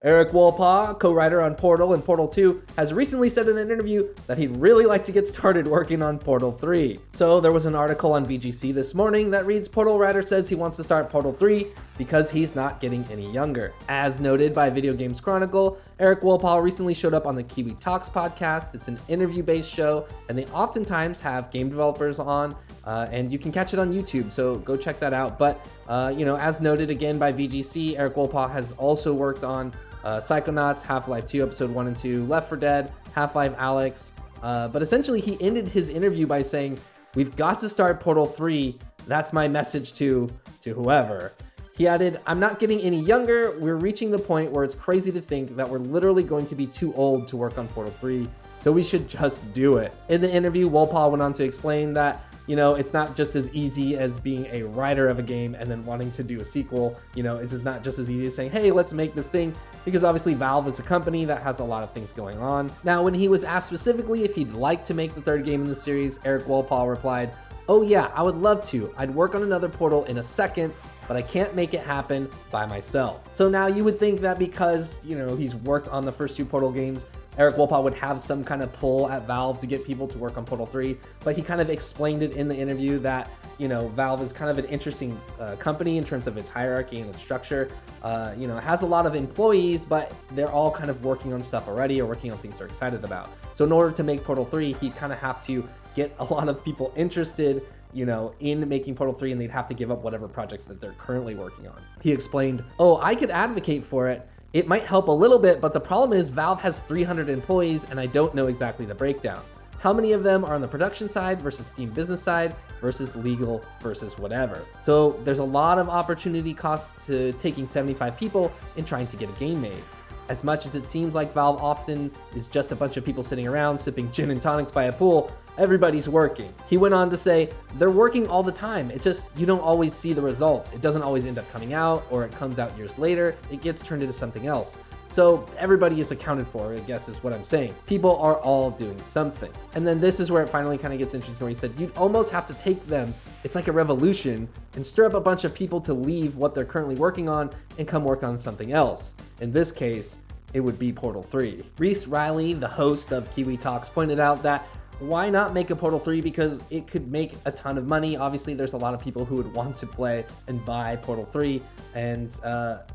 Erik Wolpaw, co-writer on Portal and Portal 2, has recently said in an interview that he'd really like to get started working on Portal 3. So there was an article on VGC this morning that reads, Portal writer says he wants to start Portal 3 because he's not getting any younger. As noted by Video Games Chronicle, Erik Wolpaw recently showed up on the Kiwi Talkz podcast. It's an interview-based show, and they oftentimes have game developers on, and you can catch it on YouTube, so go check that out. But, as noted again by VGC, Erik Wolpaw has also worked on Psychonauts, Half-Life 2 Episode 1 and 2, Left 4 Dead, Half-Life Alyx, but essentially he ended his interview by saying, "We've got to start Portal 3, that's my message to whoever." He added, "I'm not getting any younger, we're reaching the point where it's crazy to think that we're literally going to be too old to work on Portal 3, so we should just do it." In the interview, Wolpaw went on to explain that it's not just as easy as being a writer of a game and then wanting to do a sequel. It's not just as easy as saying, hey, let's make this thing, because obviously Valve is a company that has a lot of things going on. Now, when he was asked specifically if he'd like to make the third game in the series, Erik Wolpaw replied, "Oh yeah, I would love to. I'd work on another Portal in a second, but I can't make it happen by myself." So now you would think that because, he's worked on the first two Portal games, Erik Wolpaw would have some kind of pull at Valve to get people to work on Portal 3, but he kind of explained it in the interview that, Valve is kind of an interesting company in terms of its hierarchy and its structure. It has a lot of employees, but they're all kind of working on stuff already or working on things they're excited about. So in order to make Portal 3, he'd kind of have to get a lot of people interested in making Portal 3, and they'd have to give up whatever projects that they're currently working on. He explained, "Oh, I could advocate for it. It might help a little bit, but the problem is Valve has 300 employees and I don't know exactly the breakdown. How many of them are on the production side versus Steam business side versus legal versus whatever. So there's a lot of opportunity costs to taking 75 people and trying to get a game made. As much as it seems like Valve often is just a bunch of people sitting around sipping gin and tonics by a pool, everybody's working." He went on to say, "They're working all the time. It's just you don't always see the results. It doesn't always end up coming out, or it comes out years later. It gets turned into something else. So everybody is accounted for, I guess is what I'm saying. People are all doing something." And then this is where it finally kind of gets interesting, where he said, "You'd almost have to take them, it's like a revolution, and stir up a bunch of people to leave what they're currently working on and come work on something else. In this case, it would be Portal 3. Reese Riley, the host of Kiwi Talkz, pointed out that why not make a Portal 3, because it could make a ton of money. Obviously, there's a lot of people who would want to play and buy Portal 3. And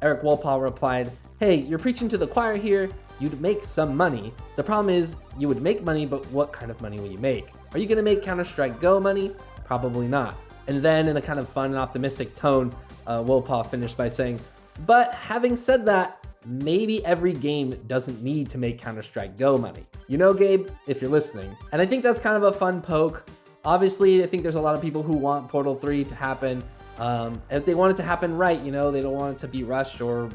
Erik Wolpaw replied, "Hey, you're preaching to the choir here. You'd make some money. The problem is you would make money, but what kind of money will you make? Are you going to make Counter-Strike Go money? Probably not." And then in a kind of fun and optimistic tone, Wolpaw finished by saying, "But having said that, maybe every game doesn't need to make Counter-Strike Go money. Gabe, if you're listening." And I think that's kind of a fun poke. Obviously, I think there's a lot of people who want Portal 3 to happen. If they want it to happen right, they don't want it to be rushed or,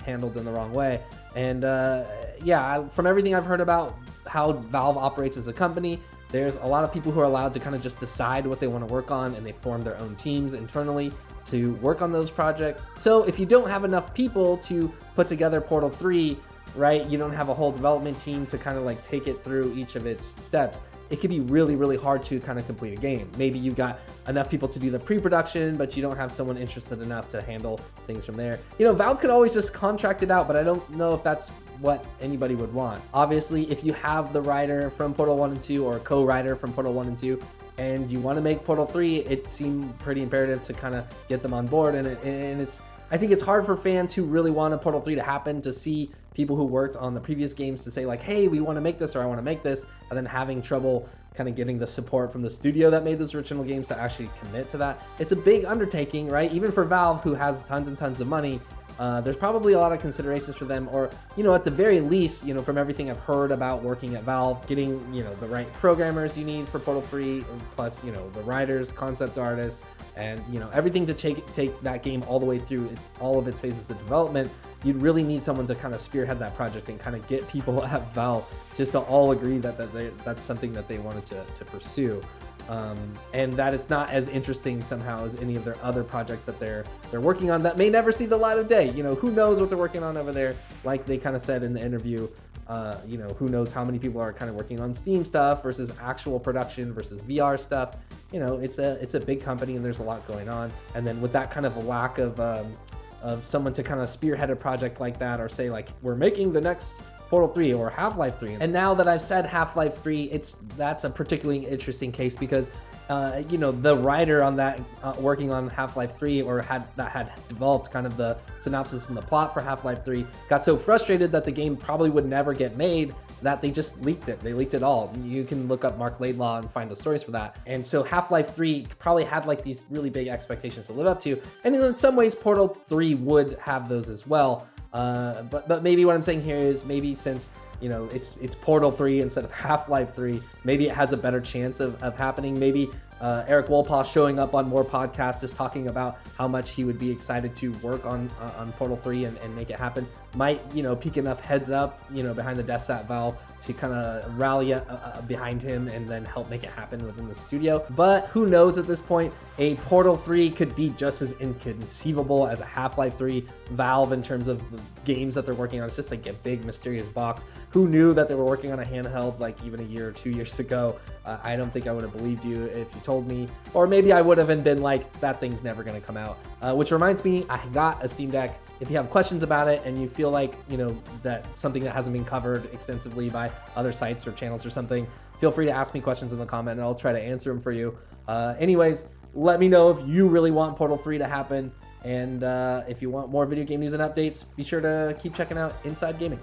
handled in the wrong way. And from everything I've heard about how Valve operates as a company, there's a lot of people who are allowed to kind of just decide what they want to work on, and they form their own teams internally to work on those projects. So if you don't have enough people to put together Portal 3, right, you don't have a whole development team to kind of like take it through each of its steps, it could be really, really hard to kind of complete a game. Maybe you got enough people to do the pre-production, but you don't have someone interested enough to handle things from there. Valve could always just contract it out, but I don't know if that's what anybody would want. Obviously, if you have the writer from Portal 1 and 2 or a co-writer from Portal 1 and 2, and you want to make Portal 3, it seemed pretty imperative to kind of get them on board. And I think it's hard for fans who really want a Portal 3 to happen to see people who worked on the previous games to say like, hey, we want to make this, or I want to make this, and then having trouble kind of getting the support from the studio that made those original games to actually commit to that. It's a big undertaking, right? Even for Valve, who has tons and tons of money, there's probably a lot of considerations for them, or, at the very least, from everything I've heard about working at Valve, getting, the right programmers you need for Portal 3, plus, the writers, concept artists, and, everything to take that game all the way through all of its phases of development. You'd really need someone to kind of spearhead that project and kind of get people at Valve just to all agree that that's something that they wanted to pursue. And that it's not as interesting somehow as any of their other projects that they're working on that may never see the light of day. Who knows what they're working on over there? Like they kind of said in the interview, who knows how many people are kind of working on Steam stuff versus actual production versus VR stuff. It's a big company and there's a lot going on. And then with that kind of lack of someone to kind of spearhead a project like that, or say like, we're making the next Portal 3 or Half-Life 3. And now that I've said Half-Life 3, that's a particularly interesting case because you know, the writer on that working on Half-Life 3 or had developed kind of the synopsis and the plot for Half-Life 3 got so frustrated that the game probably would never get made that they just leaked it. They leaked it all. You can look up Mark Laidlaw and find the stories for that. And so Half-Life 3 probably had like these really big expectations to live up to. And in some ways, Portal 3 would have those as well. But maybe what I'm saying here is maybe since, you know, it's Portal 3 instead of Half-Life 3, maybe it has a better chance of happening. Maybe Erik Wolpaw showing up on more podcasts just talking about how much he would be excited to work on Portal 3 and make it happen might, you know, pique enough heads up, you know, behind the desk at Valve to kind of rally behind him and then help make it happen within the studio. But who knows at this point? A Portal 3 could be just as inconceivable as a Half-Life 3. Valve, in terms of the games that they're working on, it's just like a big mysterious box. Who knew that they were working on a handheld like even a year or 2 years ago? I don't think I would have believed you if you told me, or maybe I would have been like, that thing's never gonna come out. Which reminds me, I got a Steam Deck. If you have questions about it and you feel like, you know, that something that hasn't been covered extensively by other sites or channels or something, feel free to ask me questions in the comment and I'll try to answer them for you. Anyways, let me know if you really want Portal 3 to happen. And if you want more video game news and updates, be sure to keep checking out Inside Gaming.